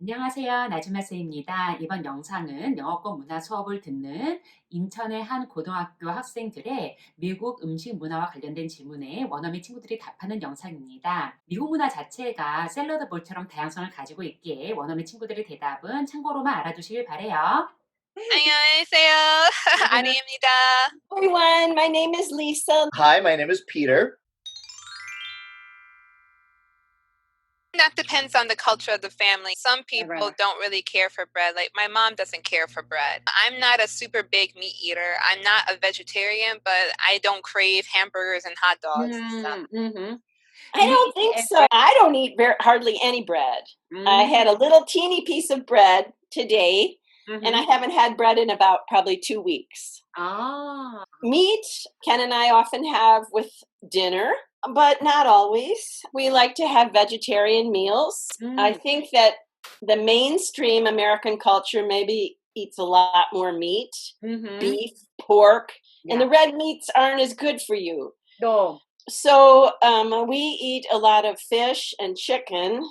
안녕하세요. 나주마세입니다. 이번 영상은 영어권 문화 수업을 듣는 인천의 한 고등학교 학생들의 미국 음식 문화와 관련된 질문에 원어민 친구들이 답하는 영상입니다. 미국 문화 자체가 샐러드 볼처럼 다양성을 가지고 있기에 원어민 친구들의 대답은 참고로만 알아두시길 바래요. 안녕하세요. 아리입니다. Everyone, my name is Lisa. Hi, my name is Peter. That depends on the culture of the family. Some people Right. don't really care for bread. Like my mom doesn't care for bread. I'm not a super big meat eater. I'm not a vegetarian, but I don't crave hamburgers and hot dogs. So. Mm-hmm. I don't think so. I don't eat hardly any bread. I had a little teeny piece of bread today, and I haven't had bread in about probably 2 weeks. Ah. Meat, Ken and I often have with dinner, but not always. We like to have vegetarian meals. I think that the mainstream American culture maybe eats a lot more meat, beef, pork, and the red meats aren't as good for you. No. So we eat a lot of fish and chicken,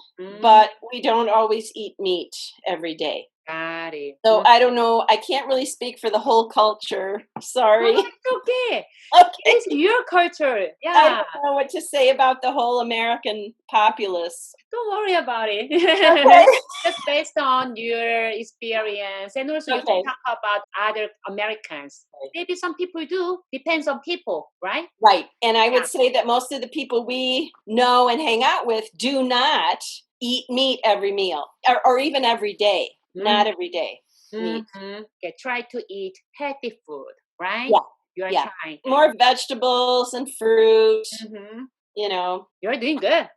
but we don't always eat meat every day. Got it. So I don't know. I can't really speak for the whole culture. Sorry. No, it's okay. Okay. It's your culture. I Yeah. don't know what to say about the whole American populace. Don't worry about it. Okay. Just based on your experience, and also you Okay. can talk about other Americans. Maybe some people do. Depends on people, right? Right. And I would Yeah. say that most of the people we know and hang out with do not eat meat every meal or even every day. Not every day. Meat. Okay, try to eat healthy food, right? Yeah, You are yeah. trying. More vegetables and fruit, Mhm. you know. You're doing good.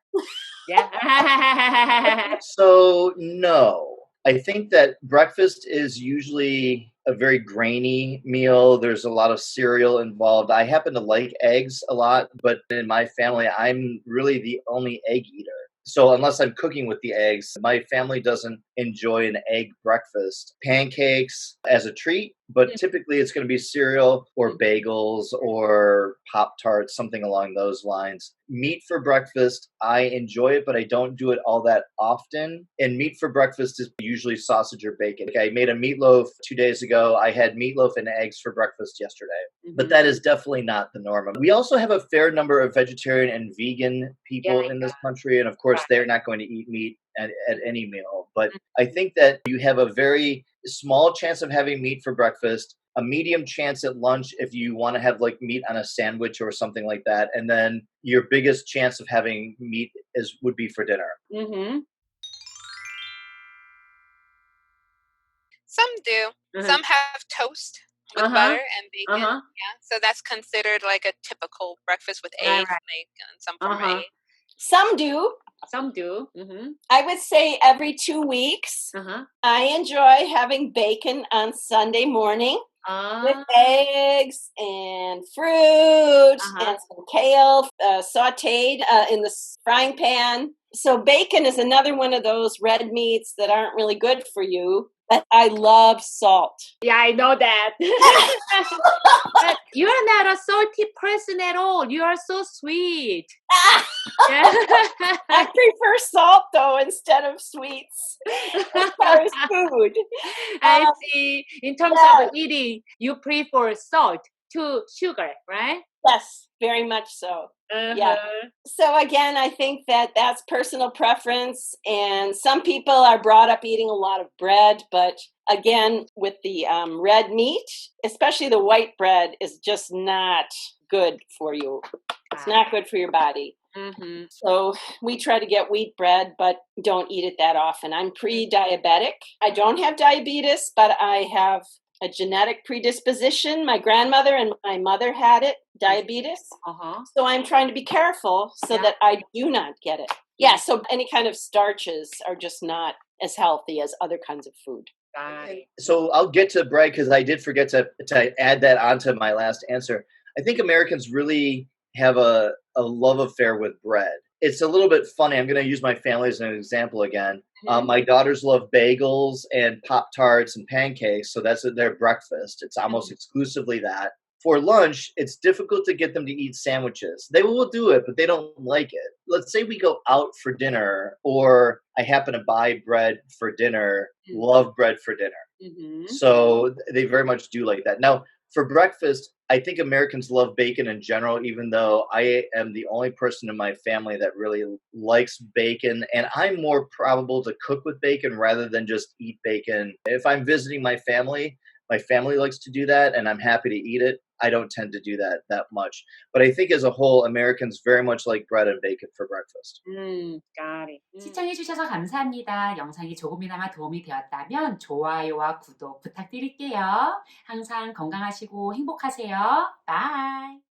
Yeah. So, no. I think that breakfast is usually a very grainy meal. There's a lot of cereal involved. I happen to like eggs a lot, but in my family, I'm really the only egg eater. So unless I'm cooking with the eggs, my family doesn't enjoy an egg breakfast. Pancakes as a treat, but typically it's going to be cereal or bagels or Pop-Tarts, something along those lines. Meat for breakfast, I enjoy it, but I don't do it all that often. And meat for breakfast is usually sausage or bacon. I made a meatloaf 2 days ago. I had meatloaf and eggs for breakfast yesterday. But that is definitely not the norm. We also have a fair number of vegetarian and vegan people in this country. And of course, they're not going to eat meat at any meal. But I think that you have a very small chance of having meat for breakfast, a medium chance at lunch if you want to have like meat on a sandwich or something like that. And then your biggest chance of having meat would be for dinner. Some do. Some have toast with butter and bacon. Yeah, so that's considered like a typical breakfast with eggs, like and some from egg. Some do. Some do. I would say every 2 weeks. I enjoy having bacon on Sunday morning with eggs and fruit and some kale sauteed in the frying pan. So bacon is another one of those red meats that aren't really good for you. But I love salt. Yeah, I know that. But you're not a salty person at all. You are so sweet. I prefer salt, though, instead of sweets as far as food. I see. In terms of eating, you prefer salt to sugar, right? Yes, very much so. Yeah. So again, I think that that's personal preference, and some people are brought up eating a lot of bread, but again, with the red meat, especially the white bread, is just not good for you. It's not good for your body. So we try to get wheat bread, but don't eat it that often. I'm pre-diabetic. I don't have diabetes, but I have a genetic predisposition. My grandmother and my mother had it, diabetes. So I'm trying to be careful so that I do not get it. Yeah, so any kind of starches are just not as healthy as other kinds of food. So I'll get to bread because I did forget to add that onto my last answer. I think Americans really have a love affair with bread. It's a little bit funny. I'm going to use my family as an example again. My daughters love bagels and Pop-Tarts and pancakes, so that's their breakfast. It's almost exclusively that. for lunch, it's difficult to get them to eat sandwiches. They will do it, but they don't like it. Let's say we go out for dinner, or I happen to buy bread for dinner, love bread for dinner. So they very much do like that. Now, for breakfast, I think Americans love bacon in general, even though I am the only person in my family that really likes bacon. And I'm more probable to cook with bacon rather than just eat bacon. If I'm visiting my family likes to do that, and I'm happy to eat it. I don't tend to do that much. But I think as a whole, Americans very much like bread and bacon for breakfast. Got it. 시청해주셔서 감사합니다. 영상이 조금이나마 도움이 되었다면 좋아요와 구독 부탁드릴게요. 항상 건강하시고 행복하세요. 바이.